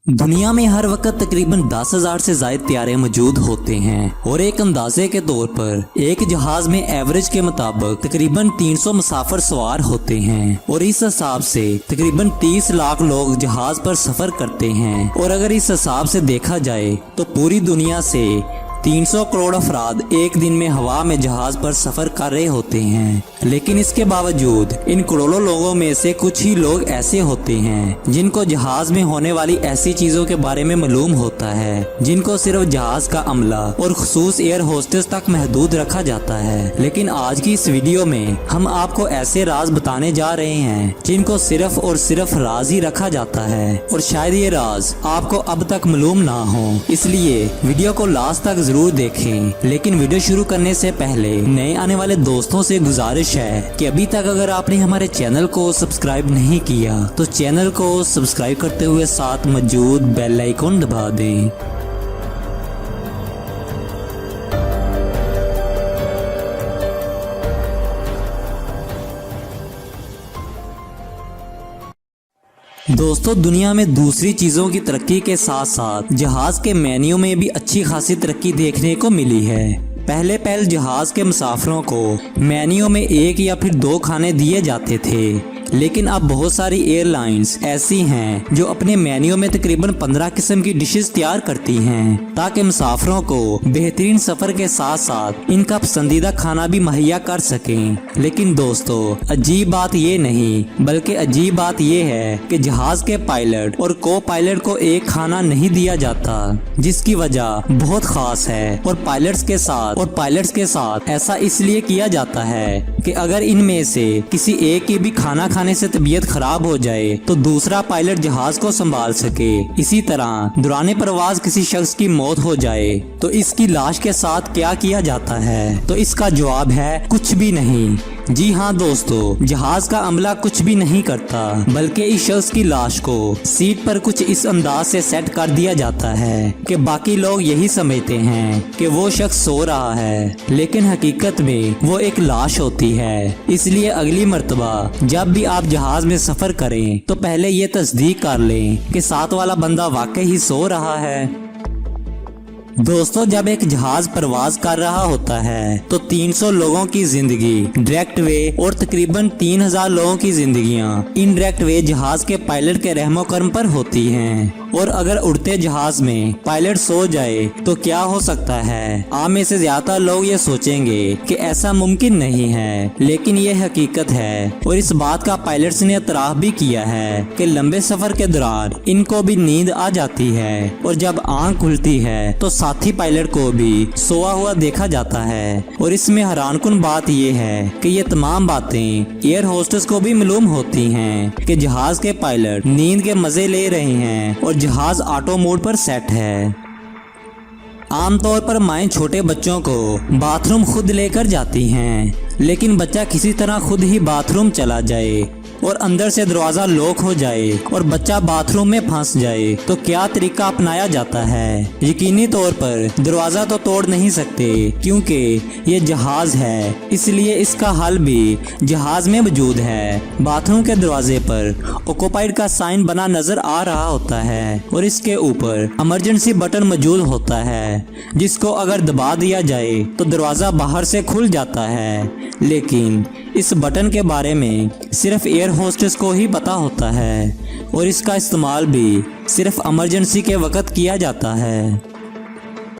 दुनिया में हर वक्त तकरीबन 10,000 से ज्यादा त्यारे मौजूद होते हैं और एक अंदाजे के तौर पर एक जहाज में एवरेज के मुताबिक तकरीबन 300 मुसाफिर सवार होते हैं और इस हिसाब से तकरीबन 30 लाख लोग जहाज पर सफर करते हैं। और अगर इस हिसाब से देखा जाए तो पूरी दुनिया से 300 करोड़ अफराद एक दिन में हवा में जहाज पर सफर कर रहे होते हैं। लेकिन इसके बावजूद इन करोड़ों लोगों में से कुछ ही लोग ऐसे होते हैं जिनको जहाज में होने वाली ऐसी चीजों के बारे में मालूम होता है जिनको सिर्फ जहाज का अमला और खुसूस एयर होस्टेस तक महदूद रखा जाता है। लेकिन आज की इस वीडियो में हम आपको ऐसे राज बताने जा रहे हैं जिनको सिर्फ और सिर्फ राज ही रखा जाता है और शायद ये राज आपको अब तक मालूम ना हो, इसलिए वीडियो को लास्ट तक जरूर देखें। लेकिन वीडियो शुरू करने से पहले नए आने वाले दोस्तों से गुजारिश है कि अभी तक अगर आपने हमारे चैनल को सब्सक्राइब नहीं किया तो चैनल को सब्सक्राइब करते हुए साथ मौजूद बेल आइकन दबा दें। दोस्तों, दुनिया में दूसरी चीजों की तरक्की के साथ साथ जहाज के मेन्यू में भी अच्छी खासी तरक्की देखने को मिली है। पहले जहाज के मुसाफिरों को मेन्यू में एक या फिर 2 खाने दिए जाते थे, लेकिन अब बहुत सारी एयरलाइंस ऐसी हैं जो अपने मेन्यू में तकरीबन 15 किस्म की डिशेस तैयार करती हैं ताकि मुसाफिरों को बेहतरीन सफर के साथ साथ इनका पसंदीदा खाना भी मुहैया कर सकें। लेकिन दोस्तों, अजीब बात ये नहीं बल्कि अजीब बात ये है कि जहाज के पायलट और को पायलट को एक खाना नहीं दिया जाता, जिसकी वजह बहुत खास है। और पायलट्स के साथ ऐसा इसलिए किया जाता है कि अगर इनमें से किसी एक की भी खाना खाने से तबीयत खराब हो जाए तो दूसरा पायलट जहाज को संभाल सके। इसी तरह दौरान परवाज किसी शख्स की मौत हो जाए तो इसकी लाश के साथ क्या किया जाता है? तो इसका जवाब है कुछ भी नहीं। जी हाँ दोस्तों, जहाज का अमला कुछ भी नहीं करता बल्कि इस शख्स की लाश को सीट पर कुछ इस अंदाज से सेट कर दिया जाता है कि बाकी लोग यही समझते हैं कि वो शख्स सो रहा है, लेकिन हकीकत में वो एक लाश होती है। इसलिए अगली मर्तबा जब भी आप जहाज में सफर करें तो पहले ये तस्दीक कर लें कि साथ वाला बंदा वाकई ही सो रहा है। दोस्तों, जब एक जहाज परवाज कर रहा होता है तो 300 लोगों की जिंदगी डायरेक्ट वे और तकरीबन 3000 लोगों की जिंदगियां इनडायरेक्ट वे जहाज के पायलट के रहमो करम पर होती हैं। और अगर उड़ते जहाज में पायलट सो जाए तो क्या हो सकता है? आप में से ज्यादा लोग ये सोचेंगे कि ऐसा मुमकिन नहीं है, लेकिन ये हकीकत है। और इस बात का पायलट्स ने इतराफ भी किया है कि लंबे सफर के दौरान इनको भी नींद आ जाती है और जब आंख खुलती है तो साथी पायलट को भी सोया हुआ देखा जाता है। और इसमें हैरानकुन बात यह है कि ये तमाम बातें एयर होस्टेस को भी मालूम होती हैं कि जहाज के पायलट नींद के मजे ले रहे हैं और जहाज ऑटो मोड पर सेट है। आमतौर पर माएं छोटे बच्चों को बाथरूम खुद लेकर जाती हैं, लेकिन बच्चा किसी तरह खुद ही बाथरूम चला जाए और अंदर से दरवाजा लॉक हो जाए और बच्चा बाथरूम में फंस जाए तो क्या तरीका अपनाया जाता है? यकीनी तौर पर दरवाजा तो तोड़ नहीं सकते क्योंकि ये जहाज है, इसलिए इसका हल भी जहाज में मौजूद है। बाथरूम के दरवाजे पर ऑक्यूपाइड का साइन बना नजर आ रहा होता है और इसके ऊपर इमरजेंसी बटन मौजूद होता है जिसको अगर दबा दिया जाए तो दरवाजा बाहर से खुल जाता है। लेकिन इस बटन के बारे में सिर्फ एयर होस्टेस को ही पता होता है और इसका इस्तेमाल भी सिर्फ इमरजेंसी के वक्त किया जाता है।